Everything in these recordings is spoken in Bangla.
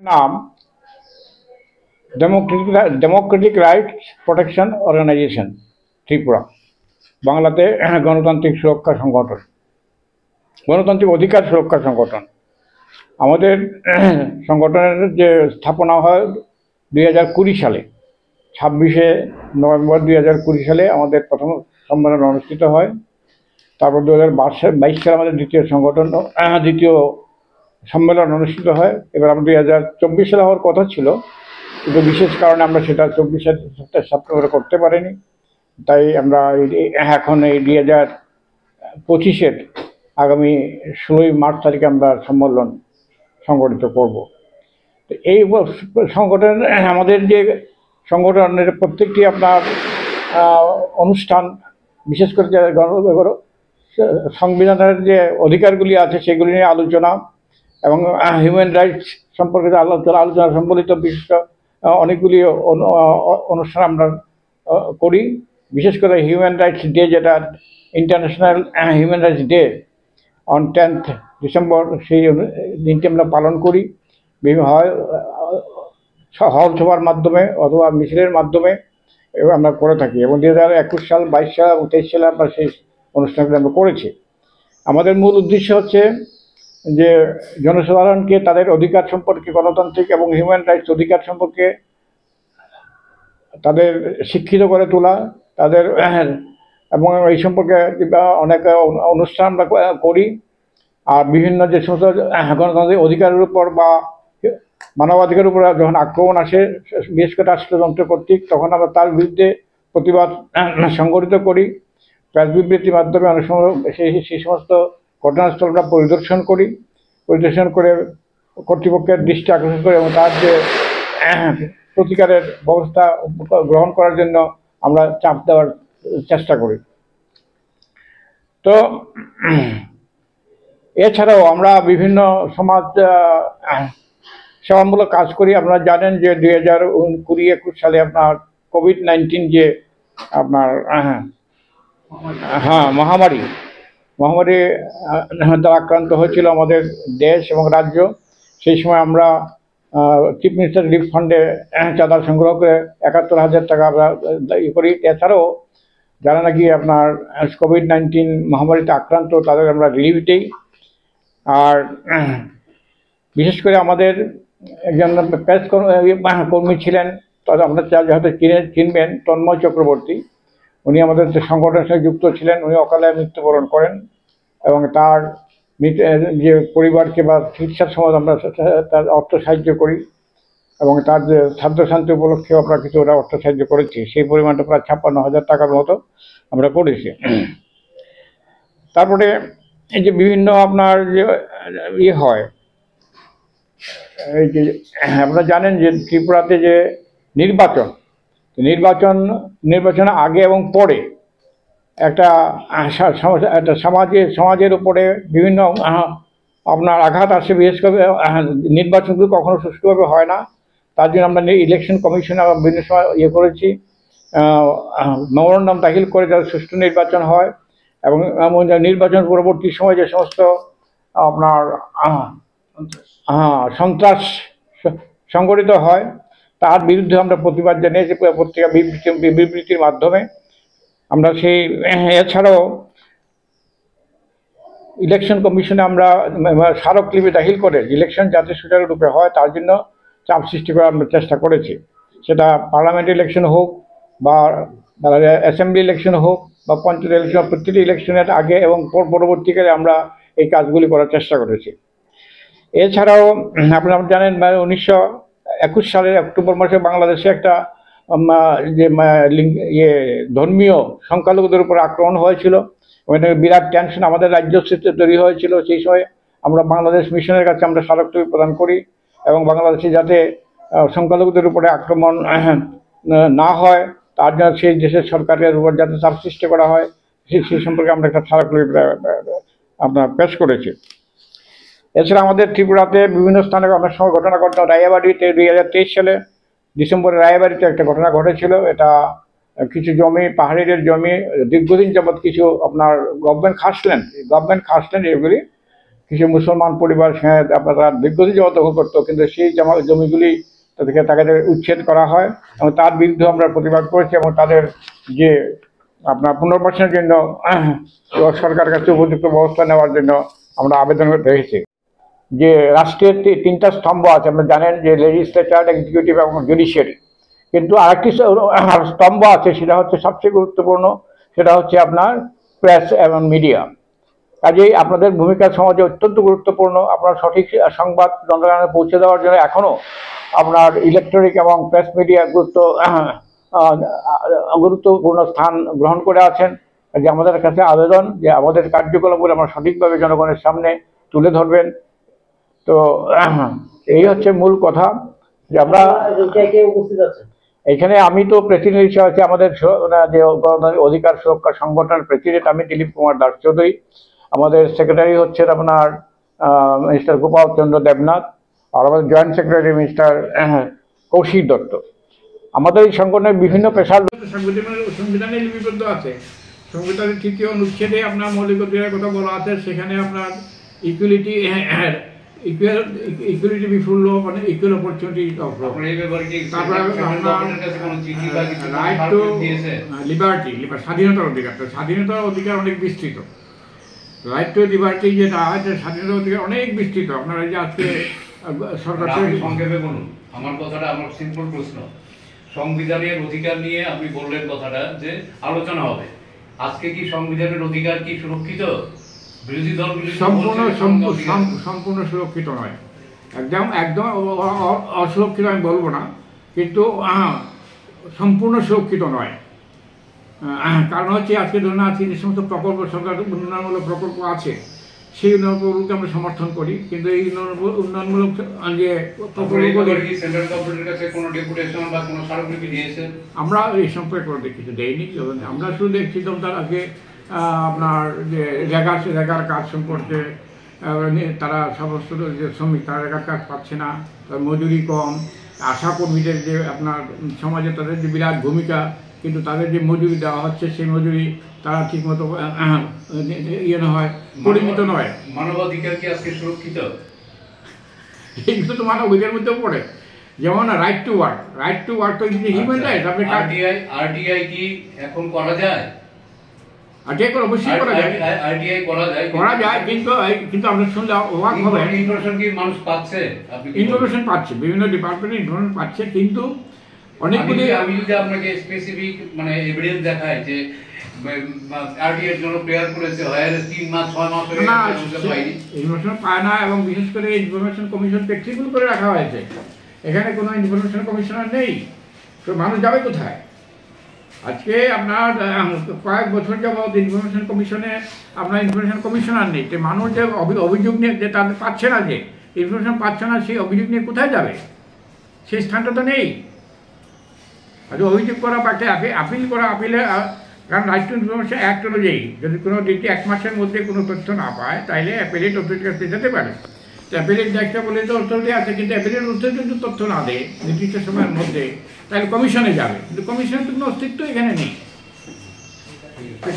নাম democratic rights protection organisation Tripura, বাংলাতে গণতান্ত্রিক সুরক্ষা সংগঠন, গণতান্ত্রিক অধিকার সুরক্ষা সংগঠন। আমাদের সংগঠনের যে স্থাপনা হয় 2020 সালে, 26শে নভেম্বর 2020 সালে আমাদের প্রথম সম্মেলন অনুষ্ঠিত হয়। তারপর 2022 সালে আমাদের দ্বিতীয় সম্মেলন অনুষ্ঠিত হয়। এবার আমরা 2024 সালে হওয়ার কথা ছিল, কিন্তু বিশেষ কারণে আমরা সেটা 24 সেপ্টেম্বরে করতে পারিনি। তাই আমরা এখন এই 2025-এর আগামী 16ই মার্চ তারিখে আমরা সম্মেলন সংগঠিত করব। তো এই সংগঠন, আমাদের যে সংগঠনের প্রত্যেকটি আপনার অনুষ্ঠান, বিশেষ করে যে সংবিধানের যে অধিকারগুলি আছে সেগুলি নিয়ে আলোচনা এবং হিউম্যান রাইটস সম্পর্কিত আলোচনা সম্বলিত বিশিষ্ট অনেকগুলি অনুষ্ঠান আমরা করি। বিশেষ করে হিউম্যান রাইটস ডে, যেটা international human rights day on 10th December, সেই দিনটি আমরা পালন করি। হয় হল সভার মাধ্যমে অথবা মিছিলের মাধ্যমে আমরা করে থাকি, এবং 2021 সাল, 22 সাল এবং 23 সালে আমরা সেই অনুষ্ঠানগুলো আমরা করেছি। আমাদের মূল উদ্দেশ্য হচ্ছে যে জনসাধারণকে তাদের অধিকার সম্পর্কে, গণতান্ত্রিক এবং হিউম্যান রাইটস অধিকার সম্পর্কে তাদের শিক্ষিত করে তোলা, তাদের এবং এই সম্পর্কে অনেক অনুষ্ঠান আমরা করি। আর বিভিন্ন যে সমস্ত গণতান্ত্রিক অধিকারের উপর বা মানবাধিকারের উপর যখন আক্রমণ আসে, বিশেষ করে রাষ্ট্রযন্ত্র কর্তৃক, তখন আমরা তার বিরুদ্ধে প্রতিবাদ সংগঠিত করি। প্রেস বিবৃতির মাধ্যমে অনেক সময় সেই সমস্ত ঘটনাস্থল আমরা পরিদর্শন করে কর্তৃপক্ষের দৃষ্টি আকর্ষণ করে এবং তার যে প্রতিকারের ব্যবস্থা গ্রহণ করার জন্য আমরা চাপ দেওয়ার চেষ্টা করি। তো এছাড়াও আমরা বিভিন্ন সমাজ সেবামূলক কাজ করি। আপনারা জানেন যে 2020-21 সালে আপনার কোভিড-19 যে আপনার মহামারী দ্বারা আক্রান্ত হয়েছিল আমাদের দেশ এবং রাজ্য। সেই সময় আমরা চিফ মিনিস্টার রিলিফ ফান্ডে চাঁদা সংগ্রহ করে 71,000 টাকা আমরা করি। এছাড়াও যারা নাকি আপনার কোভিড-19 মহামারীতে আক্রান্ত, তাদের আমরা রিলিফ দিই। আর বিশেষ করে আমাদের একজন প্রেস কর্মী ছিলেন, তাদের আপনার হয়তো চিনবেন, তন্ময় চক্রবর্তী। উনি আমাদের সংগঠনের সাথে যুক্ত ছিলেন। উনি অকালে মৃত্যুবরণ করেন এবং তার যে পরিবারকে বা চিকিৎসার সময় আমরা তার অর্থ সাহায্য করি, এবং তার যে ছাত্রশান্তি উপলক্ষে আমরা কিছু অর্থ সাহায্য করেছি। সেই পরিমাণটা প্রায় 56,000 টাকার মতো আমরা করেছি। তারপরে এই যে বিভিন্ন আপনার যে হয়, এই যে আপনারা জানেন যে ত্রিপুরাতে যে নির্বাচন আগে এবং পরে একটা সমাজের উপরে বিভিন্ন আপনার আঘাত আসে। বিশেষ করে নির্বাচনগুলো কখনো সুষ্ঠুভাবে হয় না। তার জন্য আমরা ইলেকশন কমিশনে বিভিন্ন সময় করেছি, মেমোরান্ডাম দাখিল করে যাতে সুষ্ঠু নির্বাচন হয়। এবং নির্বাচন পরবর্তী সময় যে সমস্ত আপনার সন্ত্রাস সংগঠিত হয়, তার বিরুদ্ধে আমরা প্রতিবাদ জানিয়েছি পত্রিকা বিবৃতির মাধ্যমে। আমরা সেই এছাড়াও ইলেকশন কমিশনে আমরা স্মারকলিপি দাখিল করে ইলেকশন যাতে সুচারুরূপে হয় তার জন্য চাপ সৃষ্টি করার আমরা চেষ্টা করেছি। সেটা পার্লামেন্ট ইলেকশন হোক বা অ্যাসেম্বলি ইলেকশন হোক বা পঞ্চায়েত ইলেকশন, প্রতিটি ইলেকশনের আগে এবং পরবর্তীকালে আমরা এই কাজগুলি করার চেষ্টা করেছি। এছাড়াও আপনারা জানেন 1921 সালের অক্টোবর মাসে বাংলাদেশে একটা যে ধর্মীয় সংখ্যালঘুদের উপর আক্রমণ হয়েছিল, ওখানে বিরাট টেনশন আমাদের রাজ্য তৈরি হয়েছিল। সেই সময় আমরা বাংলাদেশ মিশনের কাছে আমরা স্মারকলিপি প্রদান করি, এবং বাংলাদেশে যাতে সংখ্যালঘুদের উপরে আক্রমণ না হয় তার জন্য সেই দেশের সরকারের উপর যাতে চাপ সৃষ্টি করা হয়, সেই সম্পর্কে আমরা একটা স্মারকলিপি আপনার পেশ করেছি। এছাড়া আমাদের ত্রিপুরাতে বিভিন্ন স্থানে অনেক সময় ঘটনা ঘটে। রায়বাড়িতে 2023 সালে ডিসেম্বরে রায়বাড়িতে একটা ঘটনা ঘটেছিল। এটা কিছু জমি, পাহাড়িদের জমি, দীর্ঘদিন যাবৎ কিছু আপনার গভর্নমেন্ট খাসল্যান্ড এগুলি কিছু মুসলমান পরিবার আপনারা দীর্ঘদিন যাবত দখল করতো, কিন্তু সেই জমিগুলি তাদের উচ্ছেদ করা হয় এবং তার বিরুদ্ধে আমরা প্রতিবাদ করেছি এবং তাদের যে আপনার পুনর্বাসনের জন্য সরকারের কাছে উপযুক্ত ব্যবস্থা নেওয়ার জন্য আমরা আবেদন রেখেছি। যে রাষ্ট্রের তিনটা স্তম্ভ আছে, আপনারা জানেন যে লেজিসলেচার, এক্সিকিউটিভ এবং জুডিশিয়ারি, কিন্তু আরেকটি স্তম্ভ আছে, সেটা হচ্ছে সবচেয়ে গুরুত্বপূর্ণ, সেটা হচ্ছে আপনার প্রেস এবং মিডিয়া। কাজেই আপনাদের ভূমিকা সমাজে অত্যন্ত গুরুত্বপূর্ণ। আপনার সঠিক সংবাদ জনগণে পৌঁছে দেওয়ার জন্য এখনও আপনার ইলেকট্রনিক এবং প্রেস মিডিয়া গুরুত্বপূর্ণ স্থান গ্রহণ করে আছেন। যে আমাদের কাছে আবেদন যে আমাদের কার্যকলাপগুলো আমরা সঠিকভাবে জনগণের সামনে তুলে ধরবেন। তো এই হচ্ছে মূল কথা যে আমরা এখানে, আমি তো প্রেসিডেন্ট হিসেবে আছি, আমাদের যে অধিকার সুরক্ষা সংগঠনের প্রেসিডেন্ট আমি দিলীপ কুমার দাস চৌধুরী। আমাদের সেক্রেটারি হচ্ছেন আপনার মিস্টার গোপাল চন্দ্র দেবনাথ, আর আমাদের joint secretary mister Koushik Dutta. আমাদের এই সংগঠনের বিভিন্ন পেশার সংবিধানে লিপিবদ্ধ আছে। সংবিধানের ৩য় অনুচ্ছেদে আপনার মৌলিক অধিকারের কথা বলা আছে, সেখানে আপনার ইকুয়ালিটি বিফোর ল, মানে ইকুয়াল অপরচুনিটি অফ ল। তারপরে রাইট টু লিবার্টি, স্বাধীনতার অধিকার। স্বাধীনতার অধিকার অনেক বিস্তৃত। রাইট টু লিবার্টি যেটা আছে, স্বাধীনতার অধিকার অনেক বিস্তৃত। আপনারা যে আজকে সরকার সংক্ষেপে বলুন আমার কথাটা, আমার সিম্পল প্রশ্ন। সংবিধানের অধিকার নিয়ে আপনি বললেন কথাটা যে আলোচনা হবে, আজকে কি সংবিধানের অধিকার কি সুরক্ষিত? বিরোধী দলগুলি সম্পূর্ণ সুরক্ষিত নয়, একদম অসুরক্ষিত আমি বলবো না, কিন্তু সম্পূর্ণ সুরক্ষিত নয়। কারণ হচ্ছে আজকে ধরুন আজকে যে সমস্ত প্রকল্প, সরকার উন্নয়নমূলক প্রকল্প আছে, সেই উন্নয়নগুলোকে আমরা সমর্থন করি, কিন্তু এই উন্নয়নমূলক যে আমরা এই সম্পর্কে কোনো কিছু দেয়নি। আমরা শুধু দেখছি তার আগে আপনার যে রেগার কাজ সম্পর্কে তারা সমস্ত যে শ্রমিক, তারা রেগার কাজ পাচ্ছে না, তার মজুরি কম, আশা কর্মীদের যে আপনার সমাজে তাদের যে বিরাট ভূমিকা, কিন্তু তাদের যে মজুরি দেওয়া হচ্ছে সেই মজুরি তারা ঠিক মতো হয়, পরিমিত নয়। মানবাধিকার কি আজকে সুরক্ষিত? এইগুলো তো মানবাধিকারের মধ্যেও পড়ে, যেমন right to work. Right to work তো হিউম্যান রাইট। আপনি আরটিআই কি এখন করা যায়? অবশ্যই করা যায়, কিন্তু আমরা শুনলে অবাক হবে। ইনফরমেশন কি মানুষ পাচ্ছে? ইনফরমেশন পাচ্ছে, বিভিন্ন ডিপার্টমেন্ট ইনফরমেশন পাচ্ছে, কিন্তু অনেকগুলি। আমি যদি আপনাকে স্পেসিফিক মানে এভিডেন্স দেখাই যে আরটিআই এর জন্য প্রেয়ার করেছে, হয় 3 মাস 6 মাস হয়ে গেছে, ইনফরমেশন পায় না, এবং বিশেষ করে ইনফরমেশন কমিশন ফ্লেক্সিবল করে রাখা হয়েছে। এখানে কোনো ইনফরমেশন কমিশনার নেই, তো মানুষ যাবে কোথায়? আজকে আপনার কয়েক বছর যাবৎ ইনফরমেশন কমিশনে আপনার ইনফরমেশন কমিশনার নেই। তো মানুষ যে অভিযোগ নিয়ে যে তাদের পাচ্ছে না, যে ইনফরমেশন পাচ্ছে না, সেই অভিযোগ নিয়ে কোথায় যাবে? সেই স্থানটা তো নেই। আজ অভিযোগ করা বা আপিল করা, আপিলে, কারণ রাইট টু ইনফরমেশন অ্যাক্ট অনুযায়ী যদি কোনো ডিটি 1 মাসের মধ্যে কোনো তথ্য না পায়, তাহলে অ্যাপিলেট অথরিটির কাছে যেতে পারে। অ্যাপিলেট একটা বলে তো অথরিটি আছে, কিন্তু অ্যাপিলেট অথরিটি যদি তথ্য না দেয় নির্দিষ্ট সময়ের মধ্যে, তাহলে কমিশনে যাবে, কিন্তু কমিশনের তো কোনো অস্তিত্ব এখানে নেই।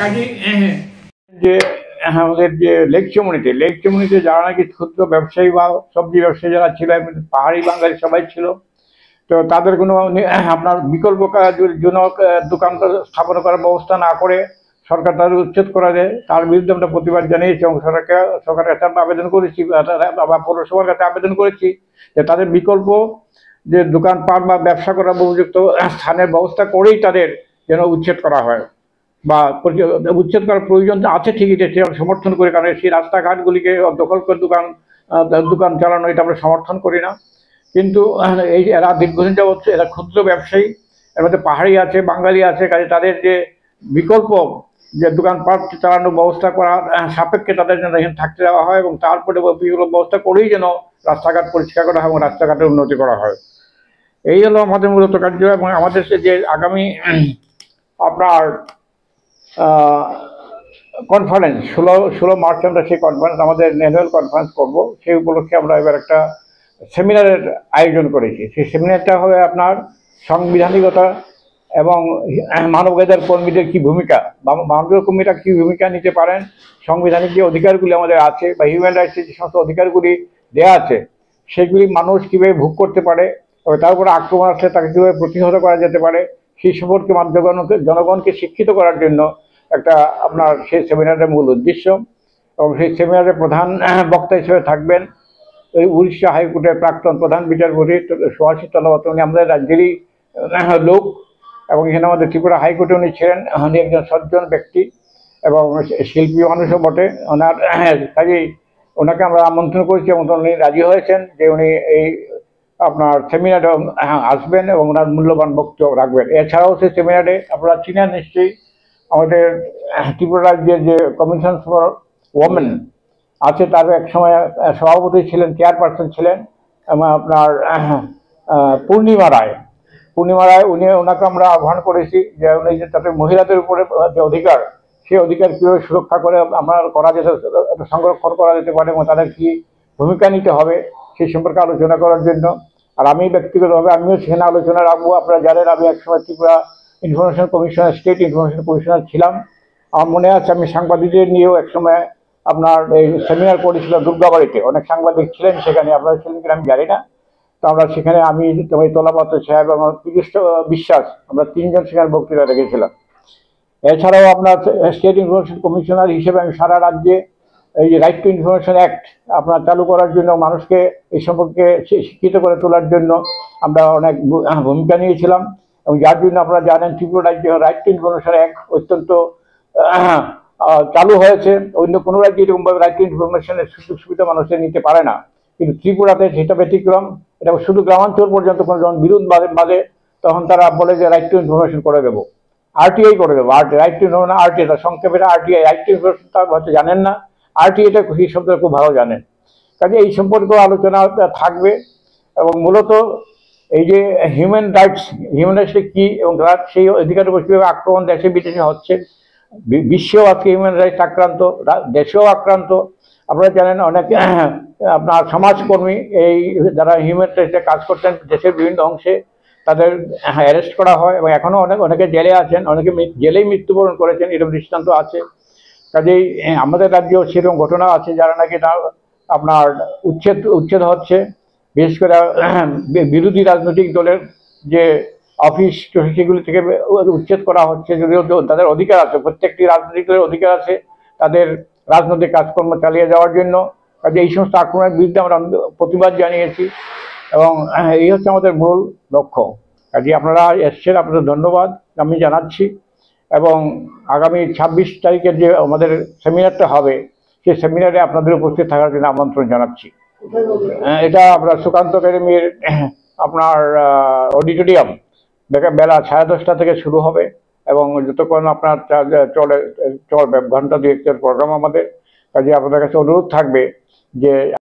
কাজে যে আমাদের যে লেক চমুনিতে যারা নাকি ক্ষুদ্র ব্যবসায়ী বা সবজি ব্যবসায়ী যারা ছিল, পাহাড়ি বাঙালি সবাই ছিল, তো তাদের কোনো আপনার বিকল্প জনক দোকান স্থাপন করার ব্যবস্থা না করে সরকার তাদের উচ্ছেদ করা যায়, তার বিরুদ্ধে আমরা প্রতিবাদ জানিয়েছি এবং সরকারের কাছে আমরা আবেদন করেছি বা পৌরসভার কাছে আবেদন করেছি যে তাদের বিকল্প যে দোকানপাট বা ব্যবসা করার উপযুক্ত স্থানের ব্যবস্থা করেই তাদের যেন উচ্ছেদ করা হয়, বা উচ্ছেদ করার প্রয়োজন আছে ঠিকই, সে সমর্থন করি, কারণ সেই রাস্তাঘাটগুলিকে দখল করে দোকান চালানো, এটা আমরা সমর্থন করি না। কিন্তু এই এরা দীর্ঘদিন যাবৎ এরা ক্ষুদ্র ব্যবসায়ী, এর মধ্যে পাহাড়ি আছে, বাঙালি আছে, কাজে তাদের যে বিকল্প যে দোকানপাট চালানোর ব্যবস্থা করার সাপেক্ষে তাদের যেন এখানে থাকতে দেওয়া হয়, এবং তারপরে বিকল্প ব্যবস্থা করেই যেন রাস্তাঘাট পরিষ্কার করা হয় এবং রাস্তাঘাটের উন্নতি করা হয়। এই হলো আমাদের মূলত কার্য। এবং আমাদের যে আগামী আপনার কনফারেন্স 16 মার্চ আমরা সেই কনফারেন্স, আমাদের ন্যাশনাল কনফারেন্স করব, সেই উপলক্ষে আমরা এবার একটা সেমিনারের আয়োজন করেছি। সেই সেমিনারটা হবে আপনার সাংবিধানিকতা এবং মানবাধিকার কর্মীদের কি ভূমিকা, মানবাধিকার কর্মীরা কি ভূমিকা নিতে পারেন, সাংবিধানিক যে অধিকারগুলি আমাদের আছে বা হিউম্যান রাইটসের যে সমস্ত অধিকারগুলি দেওয়া আছে সেগুলি মানুষ কীভাবে ভোগ করতে পারে এবং তার উপরে আক্রমণ আসলে তাকে কীভাবে প্রতিহত করা যেতে পারে সেই সম্পর্কে জনগণকে শিক্ষিত করার জন্য একটা আপনার সেই সেমিনারের মূল উদ্দেশ্য। এবং সেই সেমিনারের প্রধান বক্তা হিসেবে থাকবেন ওই উড়িষ্যা হাইকোর্টের প্রাক্তন প্রধান বিচারপতি সুভাষিস তলাবত, উনি আমাদের রাজ্যেরই লোক এবং এখানে আমাদের ত্রিপুরা হাইকোর্টে উনি ছিলেন। উনি একজন সজ্জন ব্যক্তি এবং শিল্পী মানুষও বটে। ওনার কাজেই ওনাকে আমরা আমন্ত্রণ করেছি এবং উনি রাজি হয়েছেন যে উনি এই আপনার সেমিনারে আসবেন এবং ওনার মূল্যবান বক্তব্য রাখবেন। এছাড়াও সেই সেমিনারে আপনারা চিনেন নিশ্চয়ই আমাদের ত্রিপুরা রাজ্যের যে কমিশন ফর ওমেন আছে তার এক সময় সভাপতি ছিলেন, চেয়ারপারসন ছিলেন এবং আপনার পূর্ণিমা রায় ওনাকে আমরা আহ্বান করেছি যে উনি যে তাদের মহিলাদের উপরে যে অধিকার সেই অধিকার কীভাবে সুরক্ষা করে আমরা করা যেতে সংরক্ষণ করা যেতে পারে এবং তাদের কি ভূমিকা নিতে হবে সেই সম্পর্কে আলোচনা করার জন্য। আর আমি ব্যক্তিগতভাবে আমিও সেখানে আলোচনা রাখবো। আপনারা জানেন আমি একসময় Tripura information commissioner, state information commissioner ছিলাম। আমার মনে আছে আমি সাংবাদিকদের নিয়েও একসময় আপনার এই সেমিনার করেছিল দুর্গাবাড়িতে, অনেক সাংবাদিক ছিলেন সেখানে, আপনারা ছিলেন কিনা আমি জানি না। তো আমরা সেখানে আমি তোলাপাত্র সাহেব এবং পীযূষ বিশ্বাস আমরা তিনজন সেখানে বক্তৃতা রেখেছিলাম। এছাড়াও আপনার স্টেট ইনফরমেশন কমিশনার হিসেবে আমি সারা রাজ্যে এই যে রাইট টু ইনফরমেশন অ্যাক্ট আপনার চালু করার জন্য, মানুষকে এই সম্পর্কে শিক্ষিত করে তোলার জন্য আমরা অনেক ভূমিকা নিয়েছিলাম এবং যার জন্য আপনারা জানেন ত্রিপুরা রাজ্যে রাইট টু ইনফরমেশন অ্যাক্ট অত্যন্ত চালু হয়েছে। অন্য কোনো রাজ্যে এরকমভাবে রাইট টু ইনফরমেশনের সুযোগ সুবিধা মানুষের নিতে পারে না, কিন্তু ত্রিপুরাতে সেটা ব্যতিক্রম। এটা শুধু গ্রামাঞ্চল পর্যন্ত কোনো যখন বিরোধ বাদে তখন তারা বলে যে রাইট টু ইনফরমেশন করে দেবো, আরটিআই করে দেবো। রাইট টু ইনফরমেশন আরটিআই, সংক্ষেপে আরটিআই, রাইট টু ইনফরমেশন হয়তো জানেন না, আরটিআইটা সেই শব্দটা খুব ভালো জানেন। কাজে এই সম্পর্কে আলোচনা থাকবে এবং মূলত এই যে হিউম্যান রাইটসটা কী এবং সেই অধিকারের উপর কীভাবে আক্রমণ দেশে বিদেশে হচ্ছে, বিশ্বেও আজকে হিউম্যান রাইটস আক্রান্ত, দেশেও আক্রান্ত। আপনারা জানেন অনেক আপনার সমাজকর্মী এই যারা হিউম্যান রাইটসে কাজ করতেন দেশের বিভিন্ন অংশে তাদের অ্যারেস্ট করা হয় এবং এখনও অনেকে জেলে আছেন, অনেকে জেলেই মৃত্যুবরণ করেছেন, এরকম দৃষ্টান্ত আছে। কাজেই আমাদের রাজ্যেও সেরকম ঘটনা আছে যারা নাকি আপনার উচ্ছেদ হচ্ছে, বিশেষ করে বিরোধী রাজনৈতিক দলের যে অফিস সেগুলি থেকে উচ্ছেদ করা হচ্ছে, যদিও তাদের অধিকার আছে, প্রত্যেকটি রাজনৈতিক দলের অধিকার আছে তাদের রাজনৈতিক কাজকর্ম চালিয়ে যাওয়ার জন্য। কাজে এই সমস্ত আক্রমণের বিরুদ্ধে আমরা প্রতিবাদ জানিয়েছি এবং এই হচ্ছে আমাদের মূল লক্ষ্য। কাজে আপনারা এসছেন, আপনাদের ধন্যবাদ আমি জানাচ্ছি এবং আগামী 26 তারিখের যে আমাদের সেমিনারটা হবে সেই সেমিনারে আপনাদের উপস্থিত থাকার জন্য আমন্ত্রণ জানাচ্ছি। এটা আপনার সুকান্ত একাডেমির আপনার অডিটোরিয়াম, বেলা 10:30 থেকে শুরু হবে এবং যতক্ষণ আপনার চলবে ঘন্টা 2-1 প্রোগ্রাম আমাদের। কাজে আপনাদের কাছে অনুরোধ থাকবে যে